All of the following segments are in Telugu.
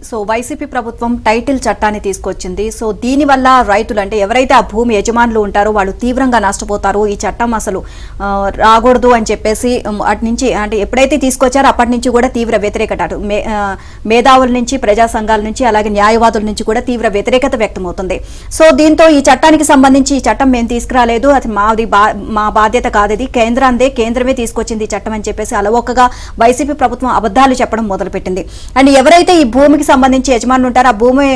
సో వైసీపీ ప్రభుత్వం టైటిల్ చట్టాన్ని తీసుకొచ్చింది. సో దీనివల్ల రైతులు అంటే ఎవరైతే ఆ భూమి యజమానులు ఉంటారో వాళ్ళు తీవ్రంగా నష్టపోతారు. ఈ చట్టం అసలు రాకూడదు అని చెప్పేసి అటు నుంచి అంటే ఎప్పుడైతే తీసుకొచ్చారో అప్పటి నుంచి కూడా తీవ్ర వ్యతిరేకత మేధావుల నుంచి, ప్రజా సంఘాల నుంచి, అలాగే న్యాయవాదుల నుంచి కూడా తీవ్ర వ్యతిరేకత వ్యక్తమవుతుంది. సో దీంతో ఈ చట్టానికి సంబంధించి ఈ చట్టం మేము తీసుకురాలేదు, అది మా బాధ్యత కాదు, ఇది కేంద్రమే తీసుకొచ్చింది ఈ చట్టం అని చెప్పేసి అలవోకగా వైసీపీ ప్రభుత్వం అబద్ధాలు చెప్పడం మొదలుపెట్టింది. అండ్ ఎవరైతే ఈ భూమికి సంబంధించి యజమానులు ఉంటారో ఆ భూమి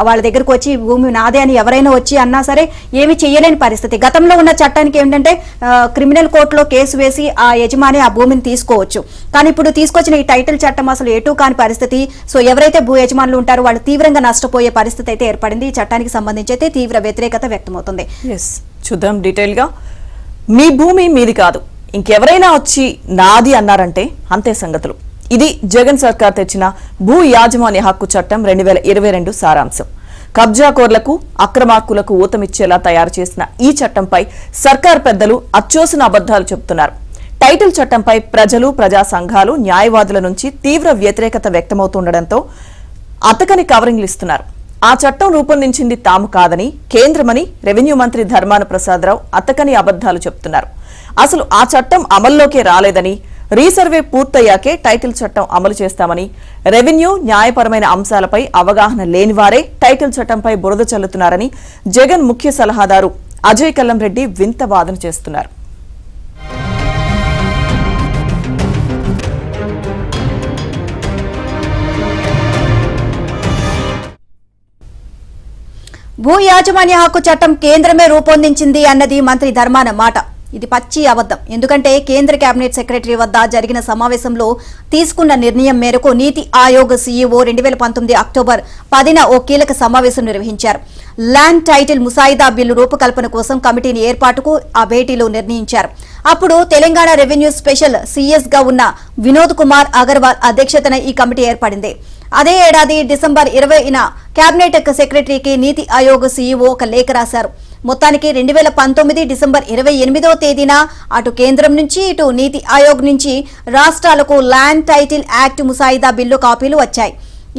వాళ్ళ దగ్గరకు వచ్చి భూమి నాదే అని ఎవరైనా వచ్చి అన్నా సరే ఏమి చేయలేని పరిస్థితి. గతంలో ఉన్న చట్టానికి ఏంటంటే క్రిమినల్ కోర్టులో కేసు వేసి ఆ యజమాని ఆ భూమిని తీసుకోవచ్చు. కానీ ఇప్పుడు తీసుకొచ్చిన ఈ టైటిల్ చట్టం అసలు ఎటు కాని పరిస్థితి. సో ఎవరైతే భూ యజమానులు ఉంటారో వాళ్ళు తీవ్రంగా నష్టపోయే పరిస్థితి అయితే ఏర్పడింది. ఈ చట్టానికి సంబంధించి అయితే తీవ్ర వ్యతిరేకత వ్యక్తమవుతుంది. చూద్దాం డీటెయిల్ గా. మీ భూమి మీది కాదు, ఇంకెవరైనా వచ్చి నాది అన్నారంటే అంతే సంగతులు. ఇది జగన్ సర్కార్ తెచ్చిన భూ యాజమాన్య హక్కు చట్టం 2022 సారాంశం. కబ్జాకోర్లకు, అక్రమార్కులకు ఊతమిచ్చేలా తయారు చేసిన ఈ చట్టంపై సర్కార్ పెద్దలు అచ్చోసిన అబద్దాలు చెబుతున్నారు. టైటిల్ చట్టంపై ప్రజలు, ప్రజా సంఘాలు, న్యాయవాదుల నుంచి తీవ్ర వ్యతిరేకత వ్యక్తమవుతుండటంతో అతకని కవరింగ్లు ఇస్తున్నారు. ఆ చట్టం రూపొందించింది తాము కాదని, కేంద్రమని రెవెన్యూ మంత్రి ధర్మాన ప్రసాదరావు అతకని అబద్దాలు చెబుతున్నారు. అసలు ఆ చట్టం అమల్లోకే రాలేదని, రీసర్వే పూర్తయ్యాకే టైటిల్ చట్టం అమలు చేస్తామని, రెవెన్యూ న్యాయపరమైన అంశాలపై అవగాహన లేనివారే టైటిల్ చట్టంపై బురద చల్లుతున్నారని జగన్ ముఖ్య సలహాదారు అజయ్ కల్లం రెడ్డి వింత వాదన చేస్తున్నారు. భూ యాజమాన్య హక్కు చట్టం కేంద్రమే రూపొందించింది అన్నది మంత్రి ధర్మాన మాట. ఇది పచ్చి అబద్ధం. ఎందుకంటే కేంద్ర కేబినెట్ సెక్రటరీ వద్ద జరిగిన సమావేశంలో తీసుకున్న నిర్ణయం మేరకు నీతి ఆయోగ్ సీఈఓ 2019 అక్టోబర్ 10న ఓ కీలక సమావేశం నిర్వహించారు. ల్యాండ్ టైటిల్ ముసాయిదా బిల్లు రూపకల్పన కోసం కమిటీని ఏర్పాటుకు ఆ భేటీలో నిర్ణయించారు. అప్పుడు తెలంగాణ రెవెన్యూ స్పెషల్ సీఎస్ గా ఉన్న వినోద్ కుమార్ అగర్వాల్ అధ్యక్షతన ఈ కమిటీ ఏర్పడింది. అదే ఏడాది డిసెంబర్ 20న కేబినెట్ సెక్రటరీకి నీతి ఆయోగ్ సీఈఓ ఒక లేఖ రాశారు. మొత్తానికి 2019 డిసెంబర్ 28వ తేదీన అటు కేంద్రం నుంచి, ఇటు నీతి ఆయోగ్ నుంచి రాష్ట్రాలకు ల్యాండ్ టైటిల్ యాక్ట్ ముసాయిదా బిల్లు కాపీలు వచ్చాయి.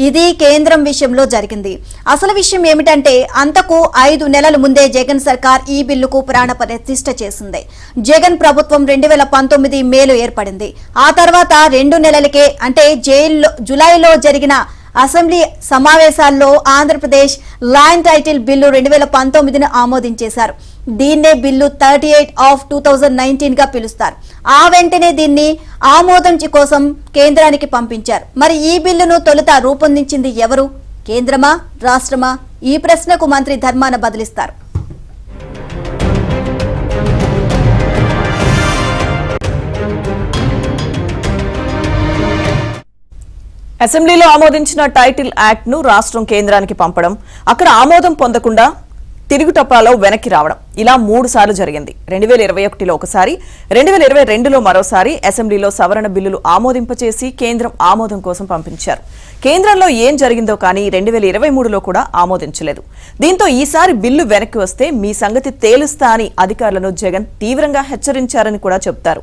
ఇది కేంద్రం విషయంలో జరిగింది. అసలు విషయం ఏమిటంటే అంతకు 5 నెలల ముందే జగన్ సర్కార్ ఈ బిల్లుకు ప్రాణ ప్రతిష్ఠ చేసింది. జగన్ ప్రభుత్వం 2019 మేలో ఏర్పడింది. ఆ తర్వాత 2 నెలలకే అంటే జూలైలో జరిగిన అసెంబ్లీ సమావేశాల్లో ఆంధ్రప్రదేశ్ ల్యాండ్ టైటిల్ బిల్లు 2019ను ఆమోదించేశారు. దీన్నే బిల్లు 38 ఆఫ్ 2019 గా పిలుస్తారు. ఆ వెంటనే దీన్ని ఆమోదం కోసం కేంద్రానికి పంపించారు. మరి ఈ బిల్లును తొలుత రూపొందించింది ఎవరు? కేంద్రమా, రాష్ట్రమా? ఈ ప్రశ్నకు మంత్రి ధర్మాన బదిలిస్తారు. అసెంబ్లీలో ఆమోదించిన టైటిల్ యాక్ట్ ను రాష్ట్రం కేంద్రానికి పంపడం, అక్కడ ఆమోదం పొందకుండా తిరుగుటప్పాలో వెనక్కి రావడం, ఇలా 3 సార్లు జరిగింది. 2021లో ఒకసారి, 2022లో మరోసారి అసెంబ్లీలో సవరణ బిల్లులు ఆమోదింపచేసి కేంద్రం ఆమోదం కోసం పంపించారు. కేంద్రంలో ఏం జరిగిందో కానీ 2023లో కూడా ఆమోదించలేదు. దీంతో ఈసారి బిల్లు వెనక్కి వస్తే మీ సంగతి తేలుస్తా అని అధికారులను జగన్ తీవ్రంగా హెచ్చరించారని కూడా చెబుతారు.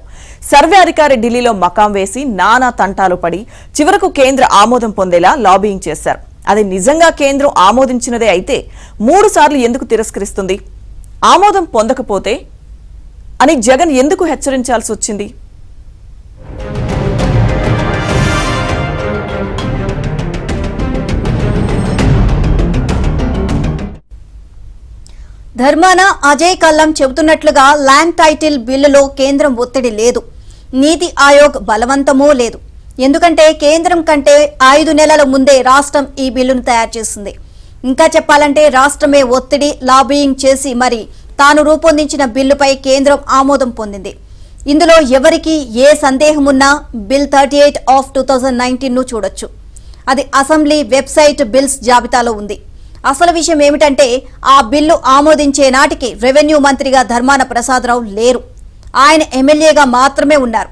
సర్వే అధికారి ఢిల్లీలో మకాం వేసి నానా తంటాలు పడి చివరకు కేంద్ర ఆమోదం పొందేలా లాబియింగ్ చేశారు. అది నిజంగా కేంద్రం ఆమోదించినదే అయితే 3 సార్లు ఎందుకు తిరస్కరిస్తుంది? ఆమోదం పొందకపోతే అని జగన్ ఎందుకు హెచ్చరించాల్సి వచ్చింది? ధర్మాన అజయ్ కల్లం చెబుతున్నట్లుగా ల్యాండ్ టైటిల్ బిల్లులో కేంద్రం ఒత్తిడి లేదు, నీతి ఆయోగ్ బలవంతమూ లేదు. ఎందుకంటే కేంద్రం కంటే 5 నెలల ముందే రాష్ట్రం ఈ బిల్లును తయారు చేసింది. ఇంకా చెప్పాలంటే రాష్ట్రమే ఒత్తిడి, లాబియింగ్ చేసి మరి తాను రూపొందించిన బిల్లుపై కేంద్రం ఆమోదం పొందింది. ఇందులో ఎవరికి ఏ సందేహం ఉన్నా బిల్ 38 ఆఫ్ 2019ను చూడొచ్చు. అది అసెంబ్లీ వెబ్సైట్ బిల్స్ జాబితాలో ఉంది. అసలు విషయం ఏమిటంటే ఆ బిల్లు ఆమోదించే నాటికి రెవెన్యూ మంత్రిగా ధర్మాన ప్రసాదరావు లేరు. ఆయన ఎమ్మెల్యేగా మాత్రమే ఉన్నారు.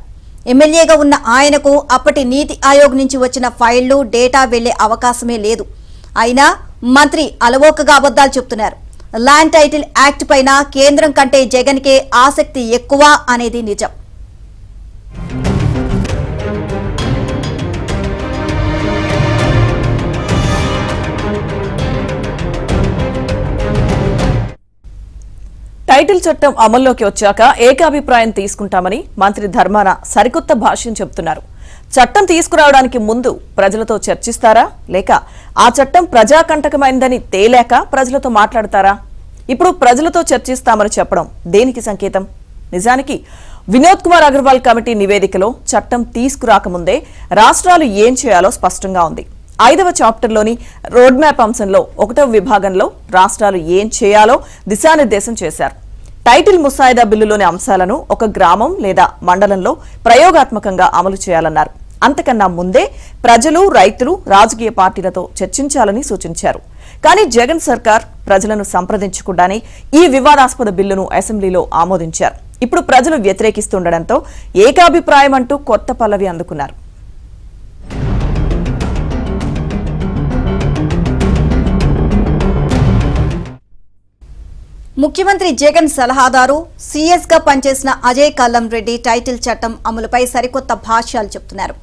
ఎమ్మెల్యేగా ఉన్న ఆయనకు అప్పటి నీతి ఆయోగ్ నుంచి వచ్చిన ఫైళ్లు, డేటా వెళ్లే అవకాశమే లేదు. అయినా మంత్రి అలవోకగా అబద్దాలు చెప్తున్నారు. ల్యాండ్ టైటిల్ యాక్ట్ పైన కేంద్రం కంటే జగన్కే ఆసక్తి ఎక్కువ అనేది నిజం. చట్టం అమల్లోకి వచ్చాక ఏకాభిప్రాయం తీసుకుంటామని మంత్రి ధర్మాన సరికొత్త భాష్యం చెబుతున్నారు. చట్టం తీసుకురావడానికి ముందు ప్రజలతో చర్చిస్తారా, లేక ఆ చట్టం ప్రజాకంటకమైందని తేలాక ప్రజలతో మాట్లాడతారా? ఇప్పుడు ప్రజలతో చర్చిస్తామని చెప్పడం దేనికి సంకేతం? నిజానికి వినోద్ కుమార్ అగర్వాల్ కమిటీ నివేదికలో చట్టం తీసుకురాకముందే రాష్ట్రాలు ఏం చేయాలో స్పష్టంగా ఉంది. 5వ చాప్టర్లోని రోడ్ మ్యాప్ అంశంలో 1వ విభాగంలో రాష్ట్రాలు ఏం చేయాలో దిశానిర్దేశం చేశారు. టైటిల్ ముసాయిదా బిల్లులోని అంశాలను ఒక గ్రామం లేదా మండలంలో ప్రయోగాత్మకంగా అమలు చేయాలన్నారు. అంతకన్నా ముందే ప్రజలు, రైతులు, రాజకీయ పార్టీలతో చర్చించాలని సూచించారు. కానీ జగన్ సర్కార్ ప్రజలను సంప్రదించకుండానే ఈ వివాదాస్పద బిల్లును అసెంబ్లీలో ఆమోదించారు. ఇప్పుడు ప్రజలు వ్యతిరేకిస్తుండటంతో ఏకాభిప్రాయం అంటూ కొత్త పల్లవి అందుకున్నారు. ముఖ్యమంత్రి జగన్ సలహాదారు సీఎస్ గా పనిచేసిన అజయ్ కల్లం రెడ్డి టైటిల్ చట్టం అమలుపై సరికొత్త భాష్యాలు చెబుతున్నారు.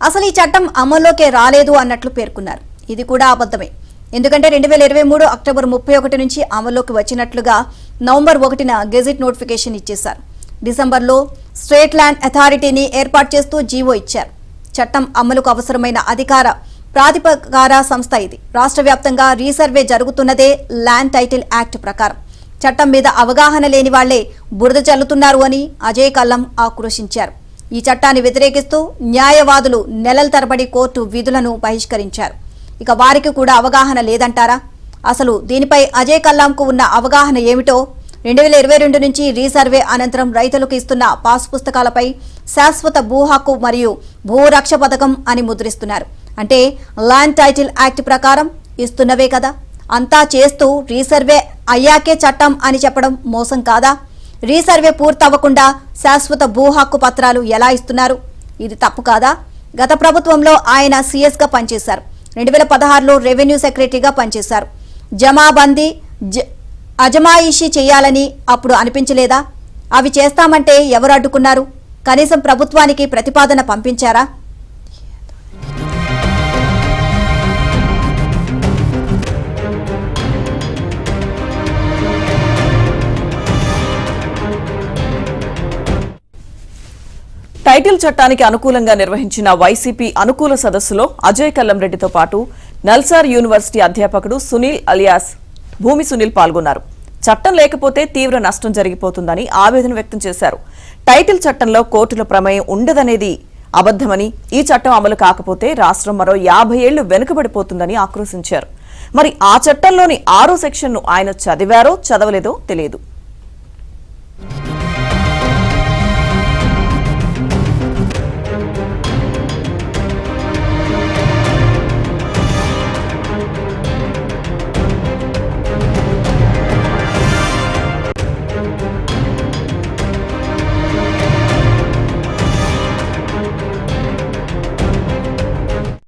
అసలు ఈ చట్టం అమల్లోకే రాలేదు అన్నట్లు పేర్కొన్నారు. ఇది కూడా అబద్ధమే. ఎందుకంటే 2023 అక్టోబర్ 31 నుంచి అమల్లోకి వచ్చినట్లుగా నవంబర్ 1న గెజిట్ నోటిఫికేషన్ ఇచ్చేశారు. డిసెంబర్లో స్టేట్ ల్యాండ్ అథారిటీని ఏర్పాటు చేస్తూ జీవో ఇచ్చారు. చట్టం అమలుకు అవసరమైన అధికార ప్రాధికార సంస్థ ఇది. రాష్ట్ర వ్యాప్తంగా రీసర్వే జరుగుతున్నదే ల్యాండ్ టైటిల్ యాక్ట్ ప్రకారం. చట్టం మీద అవగాహన లేని వాళ్లే బురద చల్లుతున్నారు అని అజయ్ కల్లం ఆక్రోశించారు. ఈ చట్టాన్ని వ్యతిరేకిస్తూ న్యాయవాదులు నెలల తరబడి కోర్టు విధులను బహిష్కరించారు. ఇక వారికి కూడా అవగాహన లేదంటారా? అసలు దీనిపై అజయ్ కల్లంకు ఉన్న అవగాహన ఏమిటో 2022 నుంచి రీసర్వే అనంతరం రైతులకు ఇస్తున్న పాస్ పుస్తకాలపై శాశ్వత భూ హక్కు మరియు భూరక్ష పథకం అని ముద్రిస్తున్నారు. అంటే ల్యాండ్ టైటిల్ యాక్ట్ ప్రకారం ఇస్తున్నవే కదా. అంతా చేస్తూ రీసర్వే అయ్యాకే చట్టం అని చెప్పడం మోసం కాదా? రీసర్వే పూర్తవ్వకుండా శాశ్వత భూ హక్కు పత్రాలు ఎలా ఇస్తున్నారు? ఇది తప్పు కాదా? గత ప్రభుత్వంలో ఆయన సీఎస్ గా పనిచేశారు. 2016లో రెవెన్యూ సెక్రటరీగా పనిచేశారు. జమాబందీ అజమాయిషీ చేయాలని అప్పుడు అనిపించలేదా? అవి చేస్తామంటే ఎవరు అడ్డుకున్నారు? కనీసం ప్రభుత్వానికి ప్రతిపాదన పంపించారా? టైటిల్ చట్టానికి అనుకూలంగా నిర్వహించిన వైసీపీ అనుకూల సదస్సులో అజయ్ కల్లం రెడ్డితో పాటు నల్సార్ యూనివర్సిటీ అధ్యాపకుడు సునీల్ అలియాస్ భూమి సునీల్ పాల్గొన్నారు. చట్టం లేకపోతే తీవ్ర నష్టం జరిగిపోతుందని ఆవేదన వ్యక్తం చేశారు. టైటిల్ చట్టంలో కోర్టుల ప్రమేయం ఉండదనేది అబద్దమని, ఈ చట్టం అమలు కాకపోతే రాష్ట్రం మరో 50 ఏళ్లు వెనుకబడిపోతుందని ఆక్రోశించారు. మరి ఆ చట్టంలోని 6వ సెక్షన్ను ఆయన చదివారో చదవలేదో తెలియదు.